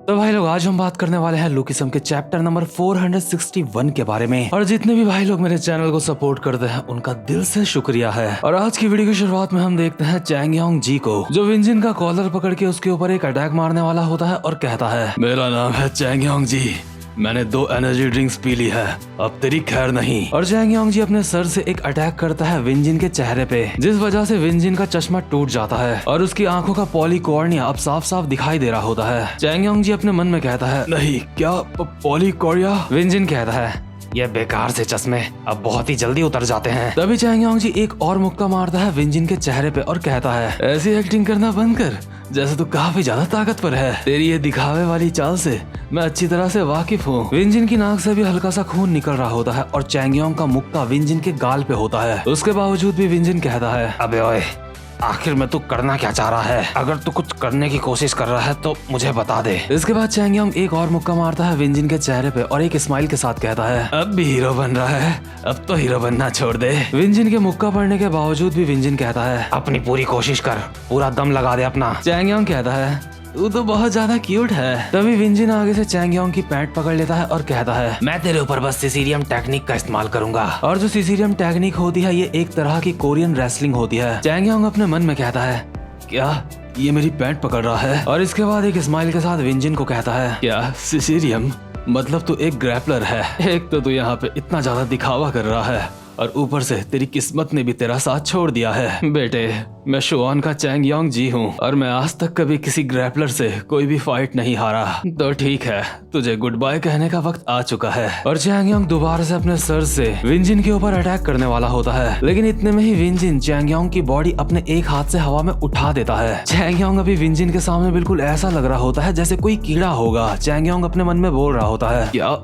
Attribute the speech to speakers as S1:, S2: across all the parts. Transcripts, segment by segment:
S1: तो भाई लोग आज हम बात करने वाले हैं लुकिसम के चैप्टर नंबर 461 के बारे में। और जितने भी भाई लोग मेरे चैनल को सपोर्ट करते हैं उनका दिल से शुक्रिया है। और आज की वीडियो की शुरुआत में हम देखते हैं चैंग योंग जी को, जो विंजिन का कॉलर पकड़ के उसके ऊपर एक अटैक मारने वाला होता है और कहता है, मेरा नाम है चैंग योंग जी, मैंने 2 एनर्जी ड्रिंक्स पी ली है, अब तेरी खैर नहीं। और चैंग योंग जी अपने सर से एक अटैक करता है विंजिन के चेहरे पे, जिस वजह से विंजिन का चश्मा टूट जाता है और उसकी आंखों का पॉलीकॉर्निया अब साफ साफ दिखाई दे रहा होता है। चैंग योंग जी अपने मन में कहता है, नहीं क्या पॉलीकॉर्निया? विंजिन कहता है, ये बेकार से चश्मे अब बहुत ही जल्दी उतर जाते हैं। तभी चैंग योंग जी एक और मुक्का मारता है विंजिन के चेहरे पे और कहता है, ऐसी एक्टिंग करना बंद कर, जैसे तू काफी ज्यादा ताकतवर है। तेरी ये दिखावे वाली चाल से मैं अच्छी तरह से वाकिफ हूँ। विंजिन की नाक से भी हल्का सा खून निकल रहा होता है और चैंग योंग का मुक्का विंजिन के गाल पे होता है। उसके बावजूद भी विंजिन कहता है, अबे ओए, आखिर में तू करना क्या चाह रहा है? अगर तू कुछ करने की कोशिश कर रहा है तो मुझे बता दे। इसके बाद चैंग योंग एक और मुक्का मारता है विंजिन के चेहरे पे और एक स्माइल के साथ कहता है, अब भी हीरो बन रहा है, अब तो हीरो बनना छोड़ दे। विंजिन के मुक्का पड़ने के बावजूद भी विंजिन कहता है, अपनी पूरी कोशिश कर, पूरा दम लगा दे अपना। चैंग योंग कहता है, तू तो बहुत ज्यादा क्यूट है। तभी विंजिन आगे से चैंग योंग की पैंट पकड़ लेता है और कहता है, मैं तेरे ऊपर बस सिसिलियम टेक्निक का इस्तेमाल करूंगा। और जो सिसिलियम टेक्निक होती है ये एक तरह की कोरियन रेसलिंग होती है। चैंग योंग अपने मन में कहता है, क्या ये मेरी पैंट पकड़ रहा है? और इसके बाद एक स्माइल के साथ विंजिन को कहता है, क्या सिसिलियम मतलब तू एक ग्रैपलर है? एक तो तू यहाँ पे इतना ज्यादा दिखावा कर रहा है और ऊपर से तेरी किस्मत ने भी तेरा साथ छोड़ दिया है। बेटे, मैं शुआन का चैंग योंग जी हूँ और मैं आज तक कभी किसी ग्रैपलर से कोई भी फाइट नहीं हारा। तो ठीक है, तुझे गुड बाय कहने का वक्त आ चुका है। और चैंग योंग दोबारा से अपने सर से विंजिन के ऊपर अटैक करने वाला होता है, लेकिन इतने में ही विंजिन चैंग योंग की बॉडी अपने एक हाथ से हवा में उठा देता है। चैंग योंग अभी विंजिन के सामने बिल्कुल ऐसा लग रहा होता है जैसे कोई कीड़ा होगा। चैंग योंग अपने मन में बोल रहा होता है, क्या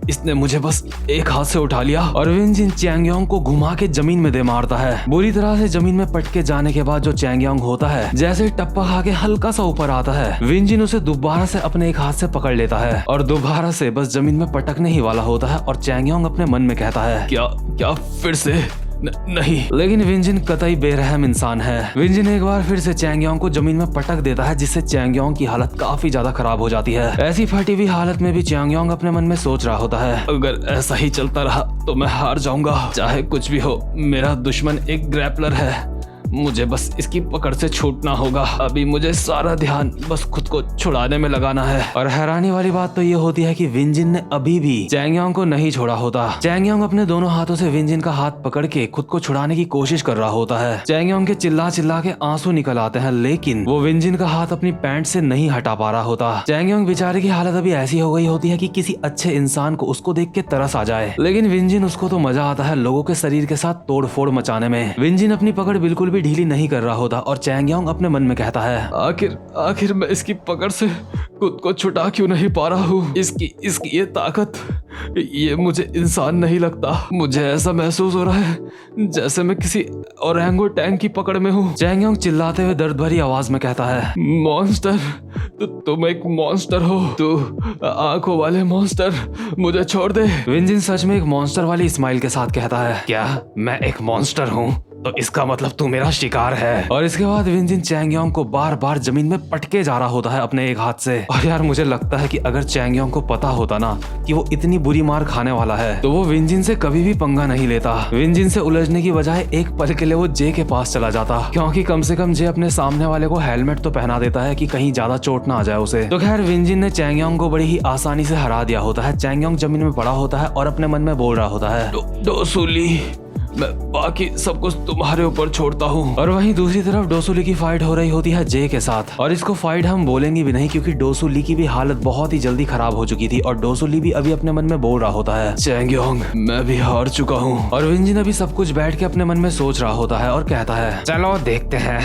S1: इसने मुझे बस एक हाथ से उठा लिया? और विंजिन चैंग योंग को घुमा के जमीन में दे मारता है। बुरी तरह से जमीन में पटके जाने के बाद जो चैंग योंग होता है, जैसे टप्पा खा के हल्का सा ऊपर आता है, विंजिन उसे दोबारा से अपने एक हाथ से पकड़ लेता है और दोबारा से बस जमीन में पटकने ही वाला होता है। और चैंग योंग अपने मन में कहता है, क्या फिर से? नहीं। लेकिन विंजिन कतई बेरहम इंसान है। विंजिन एक बार फिर से चैंग योंग को जमीन में पटक देता है, जिससे चैंग योंग की हालत काफी ज्यादा खराब हो जाती है। ऐसी फटी हुई हालत में भी चैंग योंग अपने मन में सोच रहा होता है, अगर ऐसा ही चलता रहा तो मैं हार जाऊंगा। चाहे कुछ भी हो, मेरा दुश्मन एक ग्रैपलर है, मुझे बस इसकी पकड़ से छूटना होगा। अभी मुझे सारा ध्यान बस खुद को छुड़ाने में लगाना है। और हैरानी वाली बात तो ये होती है कि विंजिन ने अभी भी चैंग योंग को नहीं छोड़ा होता। चैंग योंग अपने दोनों हाथों से विंजिन का हाथ पकड़ के खुद को छुड़ाने की कोशिश कर रहा होता है। चैंग योंग के चिल्ला चिल्ला के आंसू निकल आते हैं, लेकिन वो विंजिन का हाथ अपनी पैंट से नहीं हटा पा रहा होता। चैंग योंग बेचारे की हालत अभी ऐसी हो गई होती है कि किसी अच्छे इंसान को उसको देख के तरस आ जाए, लेकिन विंजिन उसको तो मजा आता है लोगों के शरीर के साथ तोड़ फोड़ मचाने में। विंजिन अपनी पकड़ बिल्कुल भी ढीली नहीं कर रहा होता और चैंग योंग अपने मन में कहता है, आखिर मैं इसकी पकड़ से खुद को छुटा क्यों नहीं पा रहा हूँ? इसकी ये ताकत, ये मुझे इंसान नहीं लगता। मुझे ऐसा महसूस हो रहा है जैसे मैं किसी ओरंगुटैन की पकड़ में हूँ। चैंग योंग चिल्लाते हुए दर्द भरी आवाज में कहता है, मॉन्स्टर, तुम एक मॉन्स्टर हो, तू आंखों वाले मॉन्स्टर, मुझे छोड़ दे। विंजिन सच में एक मॉन्स्टर वाली स्माइल के साथ कहता है, क्या मैं एक मॉन्स्टर हूँ? तो इसका मतलब तू मेरा शिकार है। और इसके बाद विंजिन चैंग योंग को बार बार जमीन में पटके जा रहा होता है अपने एक हाथ से। और यार मुझे लगता है कि अगर चैंग योंग को पता होता ना कि वो इतनी बुरी मार खाने वाला है, तो वो विंजिन से कभी भी पंगा नहीं लेता। विंजिन से उलझने की बजाय एक पल के लिए वो जे के पास चला जाता, क्योंकि कम से कम जे अपने सामने वाले को हेलमेट तो पहना देता है कि कहीं ज्यादा चोट ना आ जाए उसे। तो खैर विंजिन ने चैंग योंग को बड़ी ही आसानी से हरा दिया होता है। चैंग योंग जमीन में पड़ा होता है और अपने मन में बोल रहा होता है, डोसुली, मैं बाकी सब कुछ तुम्हारे ऊपर छोड़ता हूँ। और वहीं दूसरी तरफ डोसुली की फाइट हो रही होती है जे के साथ। और इसको फाइट हम बोलेंगे भी नहीं, क्योंकि डोसुली की भी हालत बहुत ही जल्दी खराब हो चुकी थी और डोसुली भी अभी अपने मन में बोल रहा होता है, चैंग योंग, मैं भी हार चुका हूँ। और विंजिन अभी सब कुछ बैठ के अपने मन में सोच रहा होता है और कहता है, चलो देखते हैं,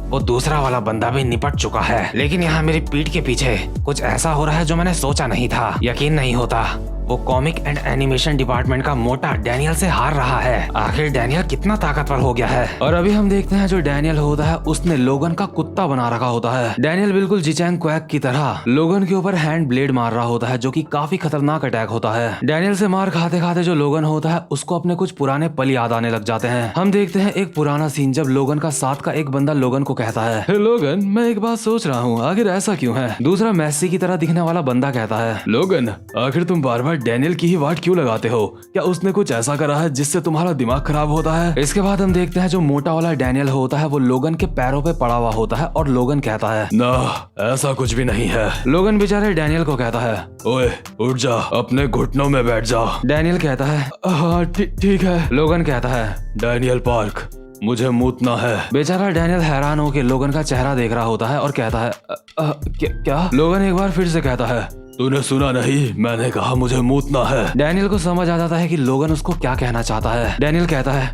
S1: वो दूसरा वाला बंदा भी निपट चुका है, लेकिन यहाँ मेरी पीठ के पीछे कुछ ऐसा हो रहा है जो मैंने सोचा नहीं था। यकीन नहीं होता, वो कॉमिक एंड एनिमेशन डिपार्टमेंट का मोटा डैनियल से हार रहा है। आखिर डैनियल कितना ताकतवर हो गया है। और अभी हम देखते हैं जो डैनियल होता है उसने लोगन का कुत्ता बना रखा होता है। डैनियल बिल्कुल जिचैंग क्वैक की तरह लोगन के ऊपर हैंड ब्लेड मार रहा होता है, जो कि काफी खतरनाक अटैक होता है। डैनियल से मार खाते खाते जो लोगन होता है उसको अपने कुछ पुराने पल याद आने लग जाते हैं। हम देखते हैं एक पुराना सीन जब लोगन का साथ का एक बंदा लोगन को कहता है, हे लोगन, मैं एक बात सोच रहा हूँ, आखिर ऐसा क्यों है? दूसरा मैसी की तरह दिखने वाला बंदा कहता है, लोगन, आखिर तुम बार बार डैनियल की ही वाट क्यों लगाते हो? क्या उसने कुछ ऐसा करा है जिससे तुम्हारा दिमाग खराब होता है? इसके बाद हम देखते हैं जो मोटा वाला डैनियल होता है वो लोगन के पैरों पे पड़ा हुआ होता है और लोगन कहता है, ना, ऐसा कुछ भी नहीं है। लोगन बेचारे डैनियल को कहता है, ओए उठ जा, अपने घुटनों में बैठ जा। डैनियल कहता है, हाँ ठीक है। लोगन कहता है, डैनियल पार्क, मुझे मूतना है। बेचारा डैनियल हैरान होकर लोगन का चेहरा देख रहा होता है और कहता है, क्या? लोगन एक बार फिर से कहता है, तूने सुना नहीं? मैंने कहा मुझे मूतना है। डैनियल को समझ आ जाता है कि लोगन उसको क्या कहना चाहता है। डैनियल कहता है,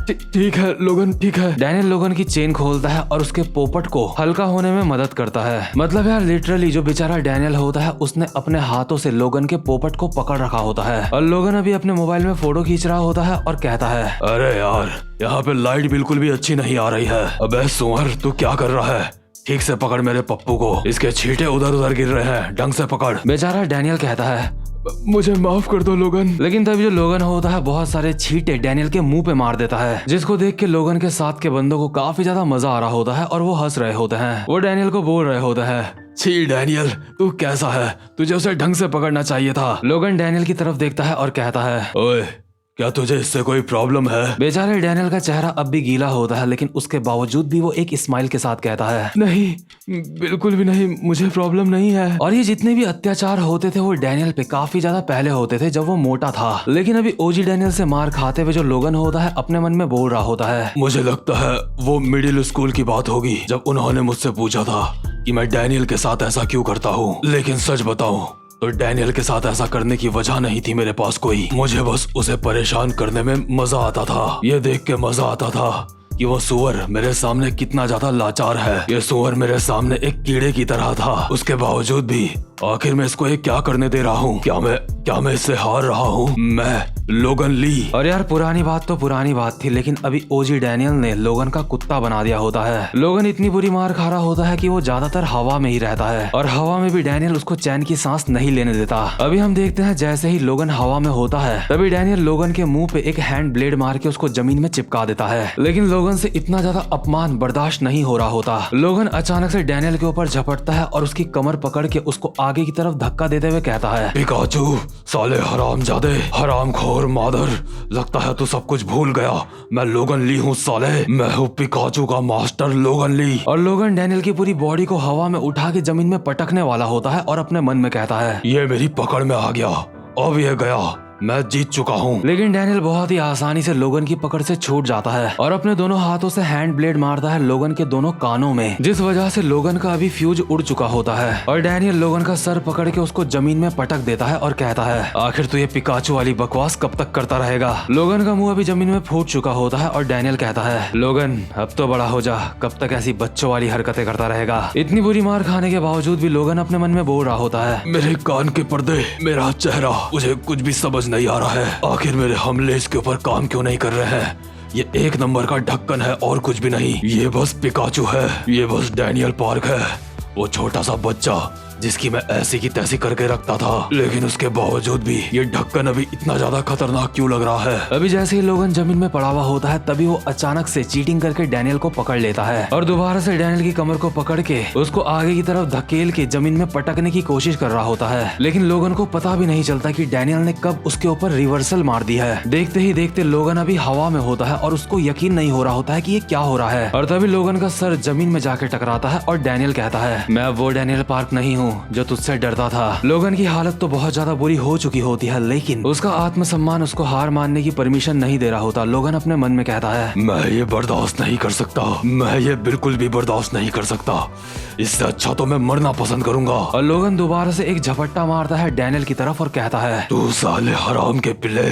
S1: ठीक है लोगन, ठीक है। डैनियल लोगन की चेन खोलता है और उसके पोपट को हल्का होने में मदद करता है। मतलब यार लिटरली जो बेचारा डैनियल होता है उसने अपने हाथों से लोगन के पोपट को पकड़ रखा होता है और लोगन अभी अपने मोबाइल में फोटो खींच रहा होता है और कहता है, अरे यार, यहाँ पे लाइट बिल्कुल भी अच्छी नहीं आ रही है। अबे सुअर, तू क्या कर रहा है? ठीक से पकड़ मेरे पप्पू को, इसके छींटे उधर उधर गिर रहे हैं, ढंग से पकड़। बेचारा डैनियल कहता है, मुझे माफ कर दो लोगन। लेकिन तभी जो लोगन होता है बहुत सारे छींटे डैनियल के मुंह पे मार देता है, जिसको देख के लोगन के साथ के बंदों को काफी ज्यादा मजा आ रहा होता है और वो हंस रहे होते हैं। वो डैनियल को बोल रहे होते हैं, छी डैनियल, तू कैसा है? तुझे उसे ढंग से पकड़ना चाहिए था। लोगन डैनियल की तरफ देखता है और कहता है, ओए, क्या तुझे इससे कोई प्रॉब्लम है? बेचारे डैनियल का चेहरा अब भी गीला होता है, लेकिन उसके बावजूद भी वो एक स्माइल के साथ कहता है, नहीं, बिल्कुल भी नहीं, मुझे प्रॉब्लम नहीं है। और ये जितने भी अत्याचार होते थे वो डैनियल पे काफी ज्यादा पहले होते थे जब वो मोटा था, लेकिन अभी ओजी डैनियल से मार खाते हुए जो लोगन होता है अपने मन में बोल रहा होता है, मुझे लगता है वो मिडिल स्कूल की बात होगी जब उन्होंने मुझसे पूछा था कि मैं डैनियल के साथ ऐसा क्यों करता हूँ। लेकिन सच बताऊं तो डैनियल के साथ ऐसा करने की वजह नहीं थी मेरे पास कोई। मुझे बस उसे परेशान करने में मजा आता था। ये देख के मजा आता था कि वो सुअर मेरे सामने कितना ज्यादा लाचार है। ये सुअर मेरे सामने एक कीड़े की तरह था, उसके बावजूद भी आखिर मैं इसको एक क्या करने दे रहा हूँ? क्या मैं इससे हार रहा हूँ? मैं लोगन ली। और यार पुरानी बात तो पुरानी बात थी, लेकिन अभी ओजी डैनियल ने लोगन का कुत्ता बना दिया होता है। लोगन इतनी बुरी मार खा रहा होता है कि वो ज्यादातर हवा में ही रहता है और हवा में भी डैनियल उसको चैन की सांस नहीं लेने देता। अभी हम देखते हैं जैसे ही लोगन हवा में होता है तभी डैनियल लोगन के मुंह पे एक हैंड ब्लेड मार के उसको जमीन में चिपका देता है। लेकिन लोगन से इतना ज्यादा अपमान बर्दाश्त नहीं हो रहा होता। लोगन अचानक से डैनियल के ऊपर झपटता है और उसकी कमर पकड़ के उसको आगे की तरफ धक्का देते हुए कहता है, पिकाचू, साले हरामजादे, हरामखोर मादर, लगता है तू सब कुछ भूल गया। मैं लोगन ली हूँ साले, मैं हूँ पिकाचू का मास्टर लोगन ली। और लोगन डैनियल की पूरी बॉडी को हवा में उठा के जमीन में पटकने वाला होता है और अपने मन में कहता है, ये मेरी पकड़ में आ गया, अब ये गया, मैं जीत चुका हूँ। लेकिन डैनियल बहुत ही आसानी से लोगन की पकड़ से छूट जाता है और अपने दोनों हाथों से हैंड ब्लेड मारता है लोगन के दोनों कानों में, जिस वजह से लोगन का अभी फ्यूज उड़ चुका होता है। और डैनियल लोगन का सर पकड़ के उसको जमीन में पटक देता है और कहता है, आखिर तू ये पिकाचू वाली बकवास कब तक करता रहेगा? लोगन का मुंह अभी जमीन में फूट चुका होता है और डैनियल कहता है, लोगन अब तो बड़ा हो जा, कब तक ऐसी बच्चों वाली हरकतें करता रहेगा? इतनी बुरी मार खाने के बावजूद भी लोगन अपने मन में बोल रहा होता है, मेरे कान के पर्दे, मेरा चेहरा, मुझे कुछ भी समझ नहीं आ रहा है। आखिर मेरे हमले इसके ऊपर काम क्यों नहीं कर रहे हैं? ये एक नंबर का ढक्कन है और कुछ भी नहीं। ये बस पिकाचू है, ये बस डैनियल पार्क है, वो छोटा सा बच्चा जिसकी मैं ऐसी की तैसी करके रखता था। लेकिन उसके बावजूद भी ये ढक्कन अभी इतना ज्यादा खतरनाक क्यों लग रहा है? अभी जैसे ही लोगन जमीन में पड़ा हुआ होता है तभी वो अचानक से चीटिंग करके डैनियल को पकड़ लेता है और दोबारा से डैनियल की कमर को पकड़ के उसको आगे की तरफ धकेल के जमीन में पटकने की कोशिश कर रहा होता है। लेकिन लोगन को पता भी नहीं चलता कि डैनियल ने कब उसके ऊपर रिवर्सल मार दी है। देखते ही देखते लोगन अभी हवा में होता है और उसको यकीन नहीं हो रहा होता है कि ये क्या हो रहा है। और तभी लोगन का सर जमीन में जाके टकराता है और डैनियल कहता है, मैं वो डैनियल पार्क नहीं हूँ जो तुझसे डरता था। लोगन की हालत तो बहुत ज्यादा बुरी हो चुकी होती है, लेकिन उसका आत्मसम्मान उसको हार मानने की परमिशन नहीं दे रहा होता। लोगन अपने मन में कहता है, मैं ये बर्दाश्त नहीं कर सकता, मैं ये बिल्कुल भी बर्दाश्त नहीं कर सकता, इससे अच्छा तो मैं मरना पसंद करूंगा। और लोगन दोबारा से एक झपट्टा मारता है डैनियल की तरफ और कहता है, तू साले हराम के पिल्ले,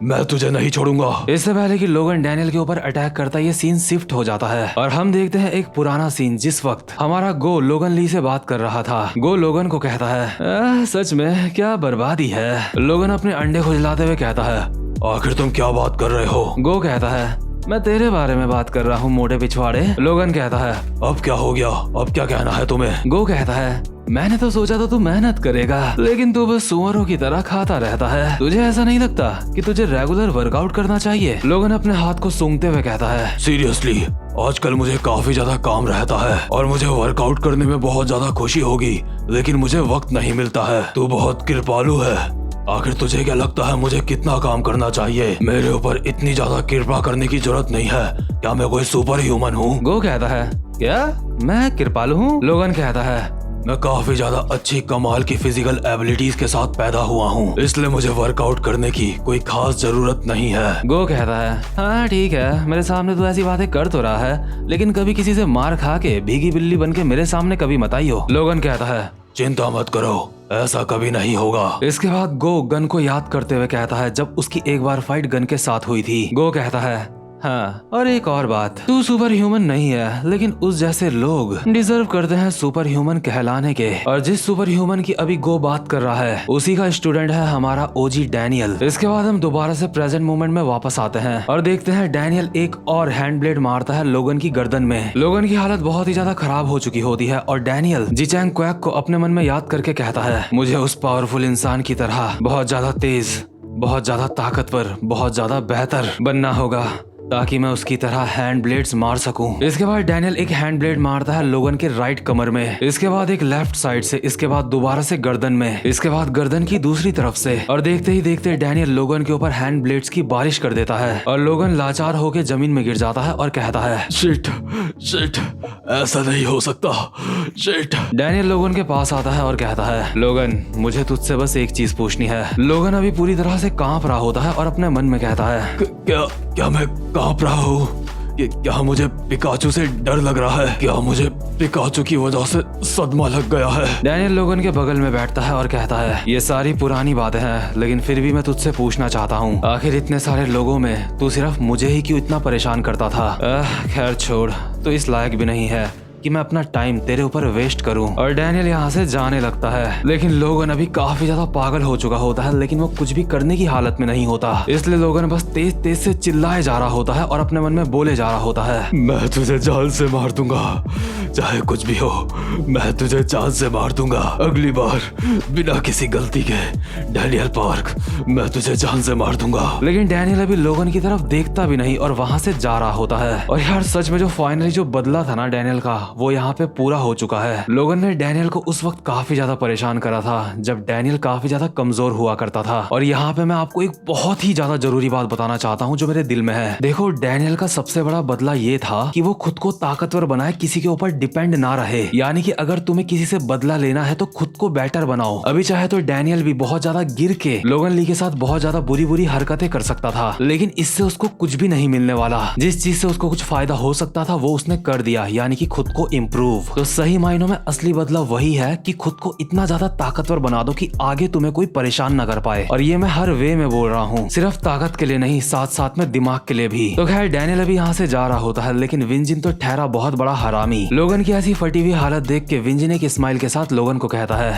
S1: मैं तुझे नहीं छोड़ूंगा। इससे पहले कि लोगन डैनियल के ऊपर अटैक करता ये सीन शिफ्ट हो जाता है और हम देखते हैं एक पुराना सीन जिस वक्त हमारा गो लोगन ली से बात कर रहा था। गो लोगन को कहता है, सच में क्या बर्बादी है। लोगन अपने अंडे खुजलाते हुए कहता है, आखिर तुम क्या बात कर रहे हो। गो कहता है, मैं तेरे बारे में बात कर रहा हूँ मोटे पिछवाड़े। लोगन कहता है, अब क्या हो गया, अब क्या कहना है तुम्हें। गो कहता है, मैंने तो सोचा था तू मेहनत करेगा, लेकिन तू बस सुअरों की तरह खाता रहता है। तुझे ऐसा नहीं लगता कि तुझे रेगुलर वर्कआउट करना चाहिए। लोगन अपने हाथ को सूंघते हुए कहता है, सीरियसली आजकल मुझे काफी ज्यादा काम रहता है और मुझे वर्कआउट करने में बहुत ज्यादा खुशी होगी, लेकिन मुझे वक्त नहीं मिलता है। तू बहुत कृपालु है। आखिर तुझे क्या लगता है मुझे कितना काम करना चाहिए? मेरे ऊपर इतनी ज्यादा कृपा करने की जरूरत नहीं है। क्या मैं कोई सुपर ह्यूमन हूँ? गो कहता है, क्या मैं कृपालु हूँ? लोगन कहता है, मैं काफी ज्यादा अच्छी कमाल की फिजिकल एबिलिटीज के साथ पैदा हुआ हूँ, इसलिए मुझे वर्कआउट करने की कोई खास जरूरत नहीं है। गो कहता है, हाँ ठीक है, मेरे सामने तो ऐसी बातें कर तो रहा है, लेकिन कभी किसी से मार खा के भीगी बिल्ली बन के मेरे सामने कभी मत आइयो। लोगन कहता है, चिंता मत करो, ऐसा कभी नहीं होगा। इसके बाद गो गन को याद करते हुए कहता है, जब उसकी एक बार फाइट गन के साथ हुई थी। गो कहता है, हाँ, और एक और बात, तू सुपर ह्यूमन नहीं है, लेकिन उस जैसे लोग डिजर्व करते हैं सुपर ह्यूमन कहलाने के। और जिस सुपर ह्यूमन की अभी गो बात कर रहा है, उसी का स्टूडेंट है हमारा ओजी डैनियल। इसके बाद हम दोबारा से प्रेजेंट मोमेंट में वापस आते हैं और देखते हैं डैनियल एक और हैंड ब्लेड मारता है लोगन की गर्दन में। लोगन की हालत बहुत ही ज्यादा खराब हो चुकी होती है और डैनियल जीचैंग क्वैक को अपने मन में याद करके कहता है, मुझे उस पावरफुल इंसान की तरह बहुत ज्यादा तेज, बहुत ज्यादा ताकतवर, बहुत ज्यादा बेहतर बनना होगा, ताकि मैं उसकी तरह हैंड ब्लेड्स मार सकूं। इसके बाद डैनियल एक हैंड ब्लेड मारता है लोगन के राइट कमर में, इसके बाद एक लेफ्ट साइड से, इसके बाद दोबारा से गर्दन में, इसके बाद गर्दन की दूसरी तरफ से, और देखते ही देखते डैनियल लोगन के ऊपर हैंड ब्लेड्स की बारिश कर देता है और लोगन लाचार होकर जमीन में गिर जाता है और कहता है, शिट शिट, ऐसा नहीं हो सकता, शिट। डैनियल लोगन के पास आता है और कहता है, लोगन मुझे तुझसे बस एक चीज पूछनी है। लोगन अभी पूरी तरह से कांप रहा होता है और अपने मन में कहता है, क्या मैं कांप रहा हूँ? क्या मुझे पिकाचू से डर लग रहा है? क्या मुझे पिकाचू की वजह से सदमा लग गया है? डैनियल लोगन के बगल में बैठता है और कहता है, ये सारी पुरानी बातें हैं, लेकिन फिर भी मैं तुझसे पूछना चाहता हूँ, आखिर इतने सारे लोगों में तू सिर्फ मुझे ही क्यों इतना परेशान करता था? खैर छोड़, तू इस लायक भी नहीं है कि मैं अपना टाइम तेरे ऊपर वेस्ट करूं। और डैनियल यहाँ से जाने लगता है, लेकिन लोगन अभी काफी ज्यादा पागल हो चुका होता है, लेकिन वो कुछ भी करने की हालत में नहीं होता, इसलिए लोगन बस तेज तेज से चिल्लाए जा रहा होता है और अपने मन में बोले जा रहा होता है, मैं तुझे जान से मार दूंगा, चाहे कुछ भी हो, मैं तुझे जान से मार दूंगा। अगली बार बिना किसी गलती के डैनियल पार्क, मैं तुझे जान से मार दूंगा। लेकिन डैनियल अभी लोगन की तरफ देखता भी नहीं और वहाँ से जा रहा होता है। और यार सच में जो फाइनली जो बदला था ना डैनियल का, वो यहाँ पे पूरा हो चुका है। लोगन ने डैनियल को उस वक्त काफी ज्यादा परेशान करा था जब डैनियल काफी ज्यादा कमजोर हुआ करता था। और यहाँ पे मैं आपको एक बहुत ही ज्यादा जरूरी बात बताना चाहता हूँ जो मेरे दिल में है। देखो, डैनियल का सबसे बड़ा बदला ये था कि वो खुद को ताकतवर बनाए, किसी के ऊपर डिपेंड ना रहे। यानी कि अगर तुम्हें किसी से बदला लेना है तो खुद को बेटर बनाओ। अभी चाहे तो डैनियल भी बहुत ज्यादा गिर के लोगन ली के साथ बहुत ज्यादा बुरी बुरी हरकतें कर सकता था, लेकिन इससे उसको कुछ भी नहीं मिलने वाला। जिस चीज से उसको कुछ फायदा हो सकता था वो उसने कर दिया, यानी कि खुद को इम्प्रूव। तो सही मायनों में असली बदलाव वही है कि खुद को इतना ज्यादा ताकतवर बना दो कि आगे तुम्हें कोई परेशान न कर पाए। और ये मैं हर वे में बोल रहा हूँ, सिर्फ ताकत के लिए नहीं, साथ साथ में दिमाग के लिए भी। तो खैर डैनियल अभी यहाँ से जा रहा होता है, लेकिन विंजिन तो ठहरा बहुत बड़ा हरामी। लोगन की ऐसी फटी हुई हालत देख के विंजिन एक स्माइल के साथ लोगन को कहता है,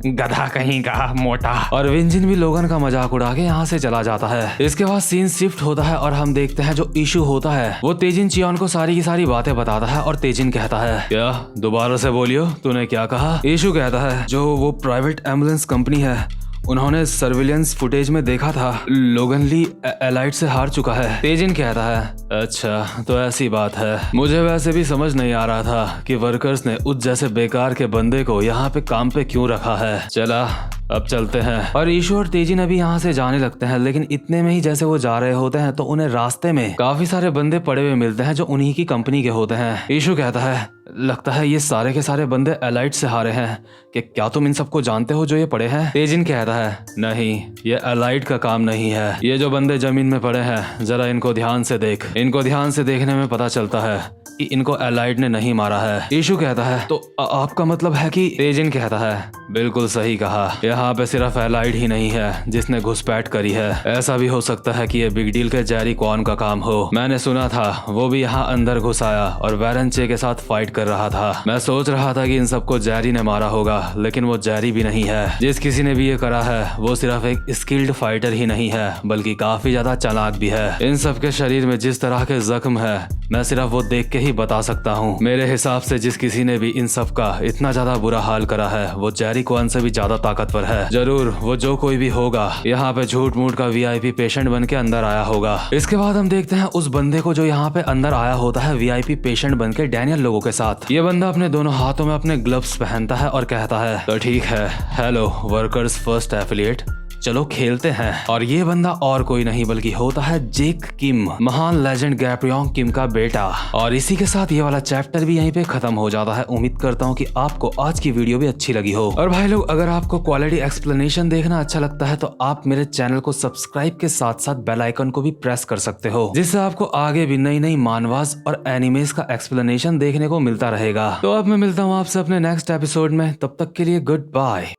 S1: गधा कहीं का मोटा। और विंजिन भी लोगन का मजाक उड़ा के यहाँ से चला जाता है। इसके बाद सीन शिफ्ट होता है और हम देखते हैं जो इशू होता है वो तेजिन चियोन को सारी की सारी बातें बताता है। और तेजिन कहता है, क्या दोबारा से बोलियो, तूने क्या कहा? इशू कहता है, जो वो प्राइवेट एम्बुलेंस कंपनी है, उन्होंने सर्विलेंस फुटेज में देखा था लोगन ली एलाइट से हार चुका है। तेजिन कहता है, अच्छा तो ऐसी बात है। मुझे वैसे भी समझ नहीं आ रहा था कि वर्कर्स ने उस जैसे बेकार के बंदे को यहाँ पे काम पे क्यों रखा है। चला अब चलते हैं। और ईशू और तेजिन अभी यहाँ से जाने लगते हैं, लेकिन इतने में ही जैसे वो जा रहे होते हैं तो उन्हें रास्ते में काफी सारे बंदे पड़े हुए मिलते हैं जो उन्हीं की कंपनी के होते हैं। ईशू कहता है, लगता है ये सारे के सारे बंदे एलाइट से हारे हैं, कि क्या तुम इन सबको जानते हो जो ये पड़े हैं? तेजिन कहता है, नहीं, ये एलाइट का काम नहीं है। ये जो बंदे जमीन में पड़े हैं, जरा इनको ध्यान से देख। इनको ध्यान से देखने में पता चलता है कि इनको एलाइड ने नहीं मारा है। ईशु कहता है तो आपका मतलब है कि तेजिन कहता है बिल्कुल सही कहा, यहाँ पे सिर्फ एलाइड ही नहीं है जिसने घुसपैठ करी है, ऐसा भी हो सकता है कि ये बिग डील के जेरी क्वान का काम हो। मैंने सुना था वो भी यहाँ अंदर घुस आया और वैरेंचे के साथ फाइट कर रहा था। मैं सोच रहा था कि इन सबको जेरी ने मारा होगा, लेकिन वो जेरी भी नहीं है। जिस किसी ने भी ये करा है वो सिर्फ एक स्किल्ड फाइटर ही नहीं है बल्कि काफी ज्यादा चालाक भी है। इन सब के शरीर में जिस तरह के जख्म है मैं सिर्फ वो देख के ही बता सकता हूँ। मेरे हिसाब से जिस किसी ने भी इन सब का इतना ज्यादा बुरा हाल करा है वो जेरी क्वान से भी ज्यादा ताकतवर है। जरूर वो जो कोई भी होगा यहाँ पे झूठ मूठ का वीआईपी पेशेंट बन के अंदर आया होगा। इसके बाद हम देखते हैं उस बंदे को जो यहाँ पे अंदर आया होता है वीआईपी पेशेंट बन के डैनियल लोगों के साथ। ये बंदा अपने दोनों हाथों में अपने ग्लव्स पहनता है और कहता है तो ठीक है, हेलो वर्कर्स फर्स्ट एफिलिएट, चलो खेलते हैं। और ये बंदा और कोई नहीं बल्कि होता है जेक किम, महान लेजेंड गैप्रियोंग किम का बेटा। और इसी के साथ ये वाला चैप्टर भी यहीं पे खत्म हो जाता है। उम्मीद करता हूँ कि आपको आज की वीडियो भी अच्छी लगी हो। और भाई लोग अगर आपको क्वालिटी एक्सप्लेनेशन देखना अच्छा लगता है तो आप मेरे चैनल को सब्सक्राइब के साथ साथ बेल आइकन को भी प्रेस कर सकते हो, जिससे आपको आगे भी नई नई मानवास और एनिमेस का एक्सप्लेनेशन देखने को मिलता रहेगा। तो अब मैं मिलता हूँ आपसे अपने नेक्स्ट एपिसोड में, तब तक के लिए गुड बाय।